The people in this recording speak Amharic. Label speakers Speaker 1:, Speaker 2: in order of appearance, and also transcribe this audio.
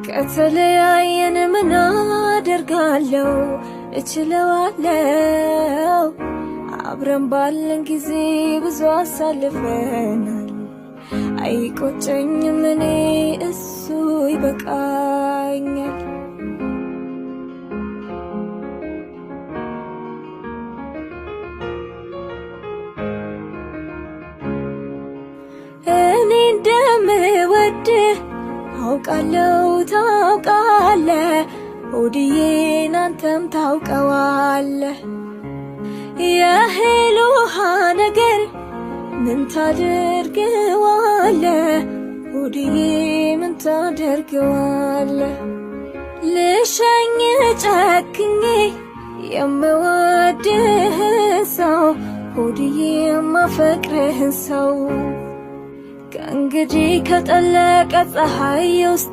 Speaker 1: ከተለያየን ምን አደርጋለሁ እችለዋለሁ አብረን ባለን ጊዜ ብዙ አሳልፈናል አይቆጨኝም እኔ እሱ ይበቃኛል እኔ እንደምወድህ አውቃለሁ ታውቃለህ ሆድዬ አንተም ታውቀዋለህ የእህል ውሃ ነገር ምን ታደርገዋለህ ሆድዬ ምን ታደርገዋለህ ልሸኝ ጨክኜ የምወድህ ሰው ሆድዬ የማፈቅርህ ሰው ከእንግዲህ ከጠለቀ ፀሐይ ውስጥ